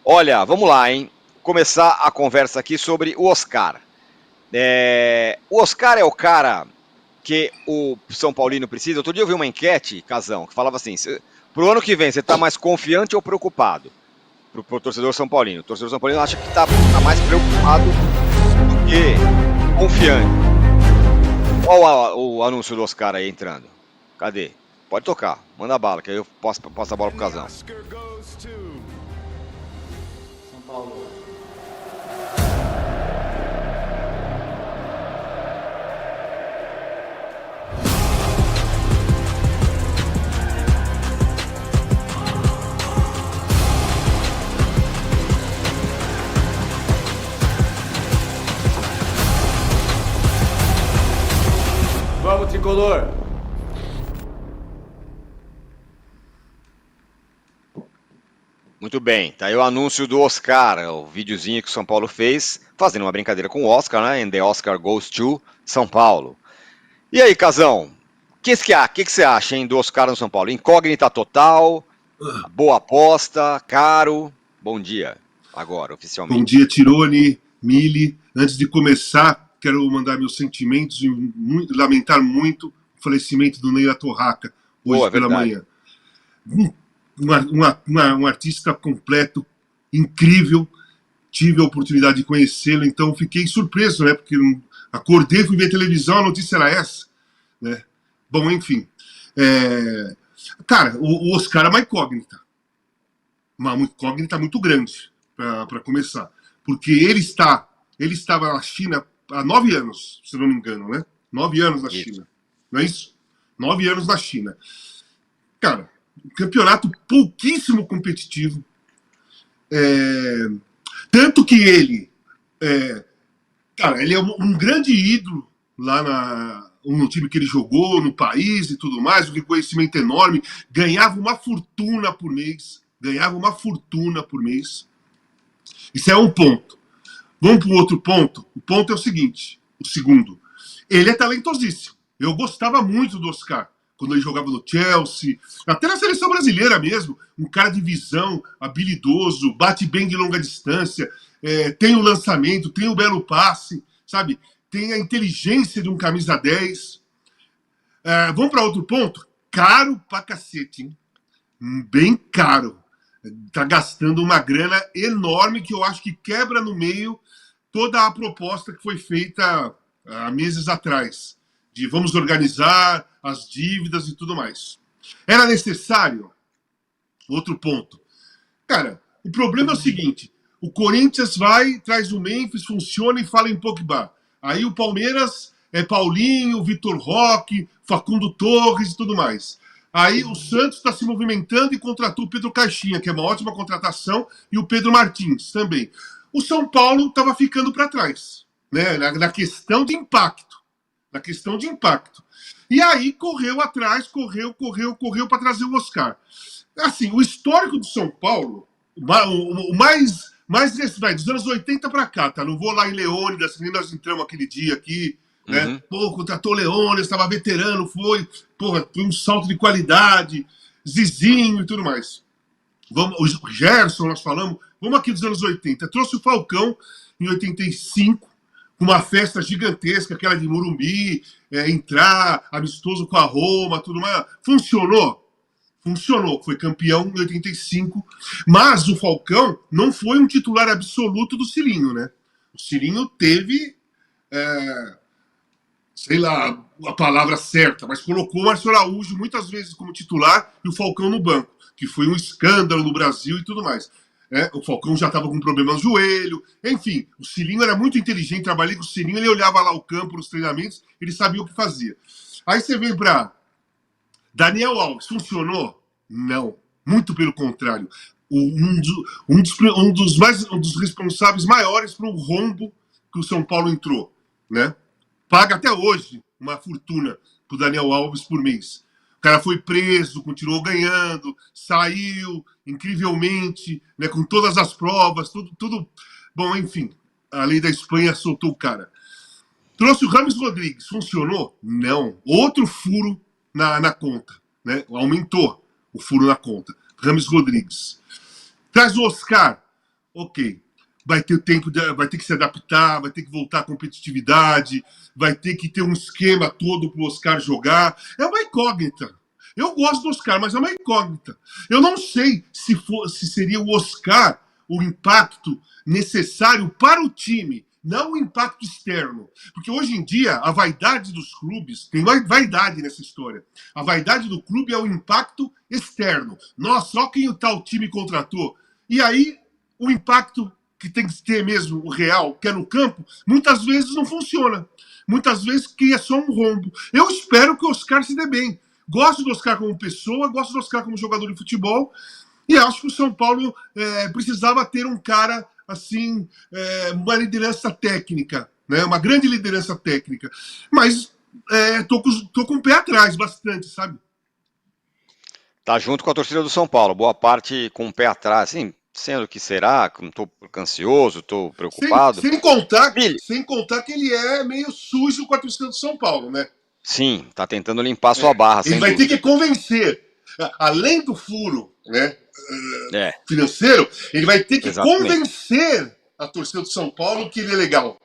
Olha, vamos lá, hein? Começar a conversa aqui sobre o Oscar. O Oscar é o cara que o São Paulino precisa. Outro dia eu vi uma enquete, Casão, que falava assim: pro ano que vem, você tá mais confiante ou preocupado? Pro torcedor São Paulino. O torcedor São Paulino acha que tá mais preocupado do que confiante. Olha o anúncio do Oscar aí entrando. Cadê? Pode tocar, manda bala, que aí eu passo a bola pro Casão. São Paulo. Vamos, tricolor! Muito bem, tá aí o anúncio do Oscar, o videozinho que o São Paulo fez, fazendo uma brincadeira com o Oscar, né? And the Oscar goes to São Paulo. E aí, Casão, o que você acha, hein, do Oscar no São Paulo? Incógnita total, boa aposta, caro. Bom dia, agora, Bom oficialmente. dia, Tirone, Mili. Antes de começar, quero mandar meus sentimentos e lamentar muito o falecimento do Ney Torraca, hoje Boa, é pela verdade. manhã. Um artista completo, incrível. Tive a oportunidade de conhecê-lo, então fiquei surpreso, né? Porque acordei, fui ver televisão, a notícia era essa, né? Bom, enfim. Cara, o Oscar é uma incógnita muito grande, para começar. Porque ele estava na China há 9 anos, se não me engano, né? 9 anos na Isso. China, não é isso? 9 anos na China. Cara, um campeonato pouquíssimo competitivo. Tanto que ele é um grande ídolo lá no time que ele jogou, no país e tudo mais, um reconhecimento enorme, ganhava uma fortuna por mês. Isso é um ponto. Vamos para o outro ponto? O ponto é o seguinte, o segundo. Ele é talentosíssimo. Eu gostava muito do Oscar, quando ele jogava no Chelsea, até na seleção brasileira mesmo. Um cara de visão, habilidoso, bate bem de longa distância, tem o lançamento, tem o belo passe, sabe? Tem a inteligência de um camisa 10. Vamos para outro ponto? Caro pra cacete, hein? Bem caro. Tá gastando uma grana enorme que eu acho que quebra no meio toda a proposta que foi feita há meses atrás, de vamos organizar as dívidas e tudo mais. Era necessário? Outro ponto. Cara, o problema é o seguinte, o Corinthians vai, traz o Memphis, funciona e fala em Pogba. Aí o Palmeiras é Paulinho, Vitor Roque, Facundo Torres e tudo mais. Aí o Santos está se movimentando e contratou o Pedro Caixinha, que é uma ótima contratação, e o Pedro Martins também. O São Paulo estava ficando para trás, né? Na questão de impacto. E aí correu atrás, correu para trazer o Oscar. Assim, o histórico do São Paulo, o mais dos anos 80 para cá, tá? Não vou lá em Leônidas, nem nós entramos aquele dia aqui, né? Uhum. Pô, contratou Leônidas, estava veterano, foi um salto de qualidade, Zizinho e tudo mais. O Gerson, nós falamos, vamos aqui dos anos 80. Trouxe o Falcão em 85, com uma festa gigantesca, aquela de Morumbi, entrar, amistoso com a Roma, tudo mais. Funcionou, foi campeão em 85, mas o Falcão não foi um titular absoluto do Cirinho, né? O Cirinho teve, sei lá a palavra certa, mas colocou o Márcio Araújo muitas vezes como titular e o Falcão no banco, que foi um escândalo no Brasil e tudo mais. O Falcão já estava com problema no joelho, enfim, o Cirinho era muito inteligente, trabalhei com o Cirinho, ele olhava lá o campo nos treinamentos, ele sabia o que fazia. Aí você vem para Daniel Alves, funcionou? Não. Muito pelo contrário. Um dos responsáveis maiores para o rombo que o São Paulo entrou, né? Paga até hoje uma fortuna para o Daniel Alves por mês. O cara foi preso, continuou ganhando, saiu incrivelmente, né, com todas as provas, tudo. Bom, enfim, a lei da Espanha soltou o cara. Trouxe o Rames Rodrigues, funcionou? Não. Outro furo na conta, né? Aumentou o furo na conta. Rames Rodrigues. Traz o Oscar. ok. Vai ter tempo, vai ter que se adaptar, vai ter que voltar à competitividade, vai ter que ter um esquema todo para o Oscar jogar. É uma incógnita. Eu gosto do Oscar, mas é uma incógnita. Eu não sei se seria o Oscar o impacto necessário para o time, não o impacto externo. Porque hoje em dia, a vaidade dos clubes, tem mais vaidade nessa história. A vaidade do clube é o impacto externo. Nossa, só quem o tal time contratou. E aí, o impacto que tem que ter mesmo, o real, que é no campo, muitas vezes não funciona. Muitas vezes cria só um rombo. Eu espero que o Oscar se dê bem. Gosto do Oscar como pessoa, gosto do Oscar como jogador de futebol, e acho que o São Paulo precisava ter um cara assim, uma liderança técnica, né? Uma grande liderança técnica. Mas tô com o pé atrás bastante, sabe? Tá junto com a torcida do São Paulo, boa parte com o pé atrás, assim, sendo que será, tô ansioso, tô preocupado. Sem contar que ele é meio sujo com a torcida do São Paulo, né? Sim, tá tentando limpar sua barra, sem Ele vai dúvida. ter que convencer, além do furo, né, É, financeiro, ele vai ter que exatamente. convencer a torcida do São Paulo que ele é legal,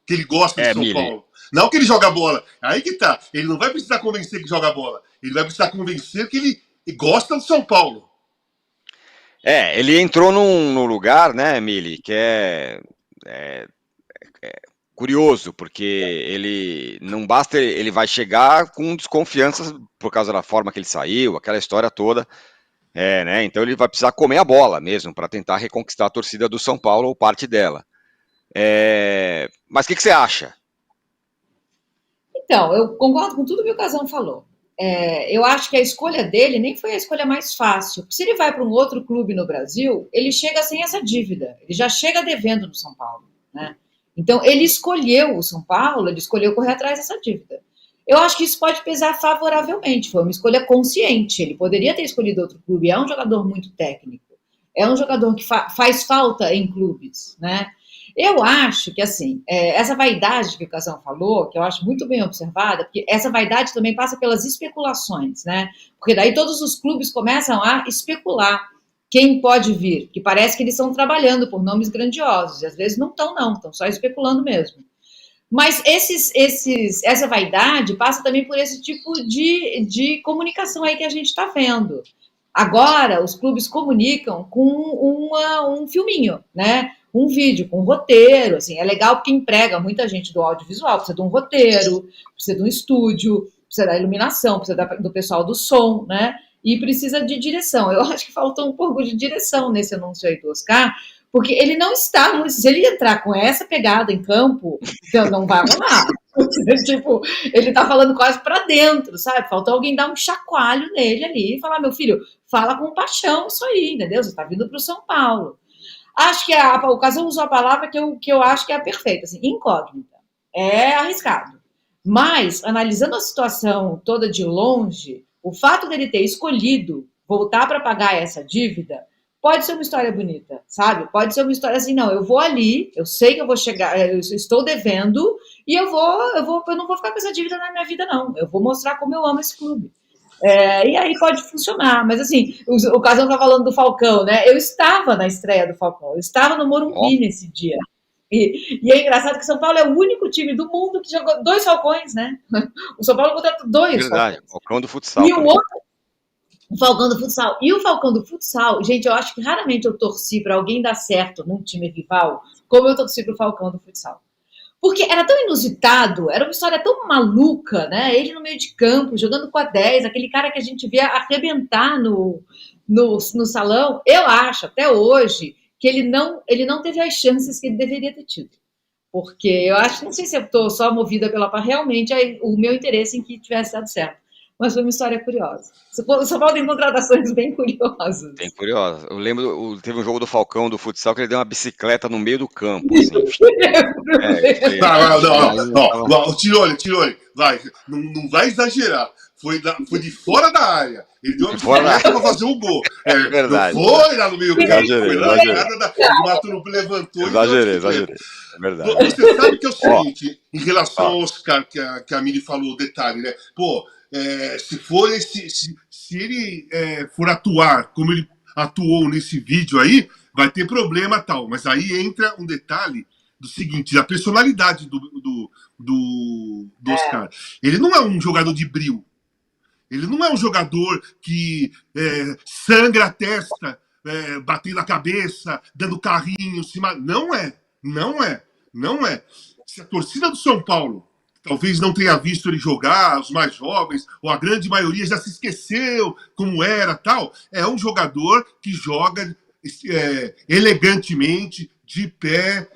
que ele gosta de São Mili. Paulo. Não que ele joga bola. Aí que tá. Ele não vai precisar convencer que joga bola. Ele vai precisar convencer que ele gosta do São Paulo. Ele entrou num lugar, né, Mili, que é curioso, porque ele não basta, ele vai chegar com desconfiança por causa da forma que ele saiu, aquela história toda, né? Então ele vai precisar comer a bola mesmo para tentar reconquistar a torcida do São Paulo ou parte dela. Mas o que você acha? Então, eu concordo com tudo que o Casão falou. Eu acho que a escolha dele nem foi a escolha mais fácil. Porque se ele vai para um outro clube no Brasil, ele chega sem essa dívida. Ele já chega devendo no São Paulo, né? Então, ele escolheu o São Paulo, ele escolheu correr atrás dessa dívida. Eu acho que isso pode pesar favoravelmente. Foi uma escolha consciente. Ele poderia ter escolhido outro clube. É um jogador muito técnico. É um jogador que faz falta em clubes, né? Eu acho que, assim, essa vaidade que o Casão falou, que eu acho muito bem observada, porque essa vaidade também passa pelas especulações, né? Porque daí todos os clubes começam a especular quem pode vir, que parece que eles estão trabalhando por nomes grandiosos, e às vezes não estão só especulando mesmo. Mas essa vaidade passa também por esse tipo de comunicação aí que a gente está vendo. Agora, os clubes comunicam com um filminho, né? Um vídeo, com um roteiro, assim, é legal porque emprega muita gente do audiovisual, precisa de um roteiro, precisa de um estúdio, precisa da iluminação, precisa do pessoal do som, né? E precisa de direção. Eu acho que faltou um pouco de direção nesse anúncio aí do Oscar, porque ele não está muito. Se ele entrar com essa pegada em campo, não vai rolar. Tipo, ele tá falando quase para dentro, sabe? Faltou alguém dar um chacoalho nele ali e falar: meu filho, fala com paixão isso aí, entendeu? Você tá vindo pro São Paulo. Acho que o Casão usou a palavra que eu acho que é a perfeita, assim, incógnita. É arriscado. Mas, analisando a situação toda de longe, o fato dele ter escolhido voltar para pagar essa dívida pode ser uma história bonita, sabe? Pode ser uma história assim, não, eu vou ali, eu sei que eu vou chegar, eu estou devendo, e eu não vou ficar com essa dívida na minha vida, não. Eu vou mostrar como eu amo esse clube. E aí pode funcionar, mas assim, o Casão tá falando do Falcão, né? Eu estava na estreia do Falcão, eu estava no Morumbi nesse dia. E é engraçado que São Paulo é o único time do mundo que jogou 2 Falcões, né? O São Paulo contratou 2 Verdade, Falcões. Falcão do futsal. E o outro, o Falcão do futsal. E o Falcão do futsal, gente, eu acho que raramente eu torci para alguém dar certo num time rival, como eu torci pro Falcão do futsal. Porque era tão inusitado, era uma história tão maluca, né? Ele no meio de campo, jogando com a 10, aquele cara que a gente via arrebentar no salão. Eu acho, até hoje, que ele não teve as chances que ele deveria ter tido. Porque eu acho, não sei se eu estou só movida realmente o meu interesse em que tivesse dado certo. Mas foi uma história curiosa. São Paulo tem contratações bem curiosas. Bem curiosa. Eu lembro, teve um jogo do Falcão do futsal que ele deu uma bicicleta no meio do campo. Assim. Não, Tirone, vai. Não vai exagerar. Foi de fora da área. Ele deu uma bicicleta para fazer um gol. É verdade. Não foi lá no meio do campo. Foi lá exagerei. o Mato levantou. Exagerei. É verdade. Você sabe que é o seguinte, em relação ao Oscar que a Miri falou, o detalhe, né? Pô, se ele for atuar como ele atuou nesse vídeo aí, vai ter problema tal. Mas aí entra um detalhe do seguinte, da personalidade do Oscar. Ele não é um jogador de bril. Ele não é um jogador que sangra a testa, batendo a cabeça, dando carrinho em cima. Não é. Se a torcida do São Paulo talvez não tenha visto ele jogar, os mais jovens, ou a grande maioria já se esqueceu como era, tal, é um jogador que joga elegantemente, de pé,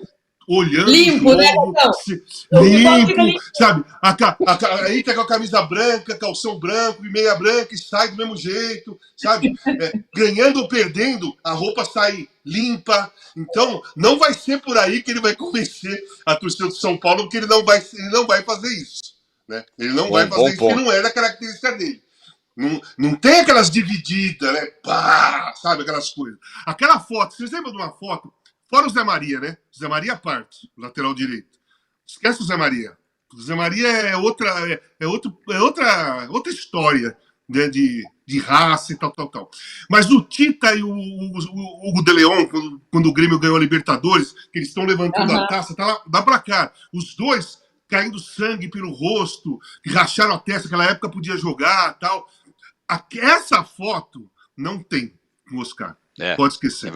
olhando limpo, o jogo, né, limpo, sabe? Aí tá com a camisa branca, calção branco e meia branca e sai do mesmo jeito, sabe? Ganhando ou perdendo, a roupa sai limpa. Então, não vai ser por aí que ele vai convencer a torcida do São Paulo, porque ele não vai fazer isso. Né? Ele não vai fazer isso, porque não é da característica dele. Não tem aquelas divididas, né? Pá, sabe? Aquelas coisas. Aquela foto, vocês lembram de uma foto? Fora o Zé Maria, né? O Zé Maria parte, lateral direito. Esquece o Zé Maria. O Zé Maria é outra história, né? De raça e tal. Mas o Tita e o Hugo de Leon, quando o Grêmio ganhou a Libertadores, que eles estão levantando a taça, tá lá, dá pra cá. Os dois caindo sangue pelo rosto, que racharam a testa, naquela época podia jogar e tal. Essa foto não tem no Oscar. Pode esquecer. É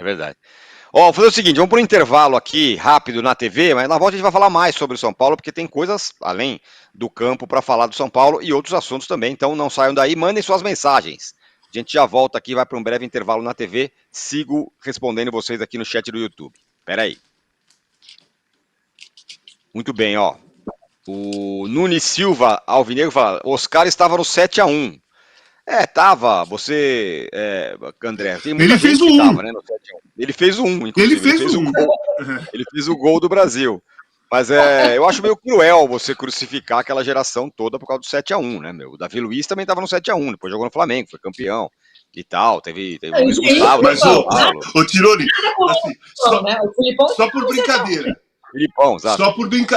verdade. Vou fazer o seguinte, vamos para um intervalo aqui, rápido, na TV, mas na volta a gente vai falar mais sobre o São Paulo, porque tem coisas além do campo para falar do São Paulo e outros assuntos também, então não saiam daí, mandem suas mensagens. A gente já volta aqui, vai para um breve intervalo na TV, sigo respondendo vocês aqui no chat do YouTube. Espera aí. Muito bem, o Nunes Silva Alvinegro fala, Oscar estava no 7-1. Tava, André, tem muita ele fez o 1, né, no 7-1. Ele fez o 1, inclusive. Ele fez o 1. Ele fez o gol do Brasil. Mas eu acho meio cruel você crucificar aquela geração toda por causa do 7-1, né, meu? O Davi Luiz também tava no 7-1, depois jogou no Flamengo, foi campeão e tal. Teve o Luiz Gustavo. Mas, ô Tironi, assim, só por brincadeira. Filipão, exato.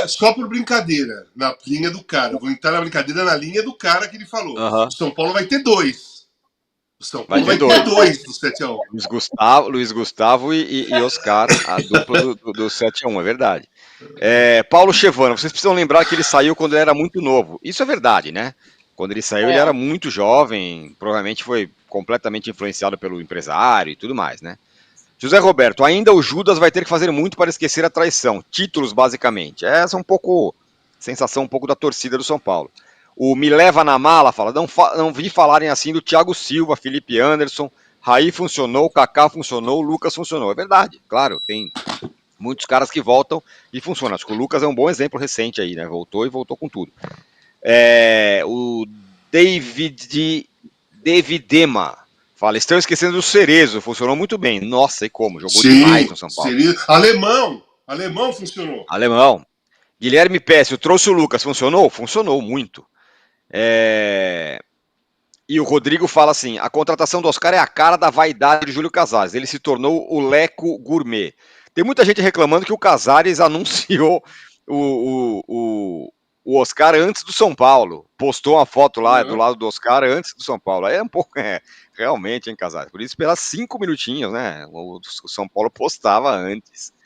Só por brincadeira, na linha do cara. Vou entrar na brincadeira na linha do cara que ele falou. O São Paulo vai ter 2. O São Paulo vai ter 2 do 7-1. Luiz Gustavo e Oscar, a dupla do 7-1, é verdade. Paulo Chevano, vocês precisam lembrar que ele saiu quando ele era muito novo. Isso é verdade, né? Quando ele saiu, ele era muito jovem, provavelmente foi completamente influenciado pelo empresário e tudo mais, né? José Roberto, ainda o Judas vai ter que fazer muito para esquecer a traição. Títulos, basicamente. Essa é sensação um pouco da torcida do São Paulo. O Me Leva na Mala fala, não vi falarem assim do Thiago Silva, Felipe Anderson, Raí funcionou, Kaká funcionou, Lucas funcionou. É verdade, claro, tem muitos caras que voltam e funcionam. Acho que o Lucas é um bom exemplo recente aí, né? Voltou e voltou com tudo. O David Dema fala, estão esquecendo do Cerezo, funcionou muito bem. Nossa, e como? Jogou demais no São Paulo. Alemão funcionou. Alemão. Guilherme Pécio, trouxe o Lucas, funcionou? Funcionou muito. E o Rodrigo fala assim, a contratação do Oscar é a cara da vaidade de Júlio Casares. Ele se tornou o Leco Gourmet. Tem muita gente reclamando que o Casares anunciou o Oscar antes do São Paulo. Postou uma foto lá do lado do Oscar antes do São Paulo. Aí é um pouco, realmente, hein, Casares? Por isso, pelas 5 minutinhos, né? O São Paulo postava antes.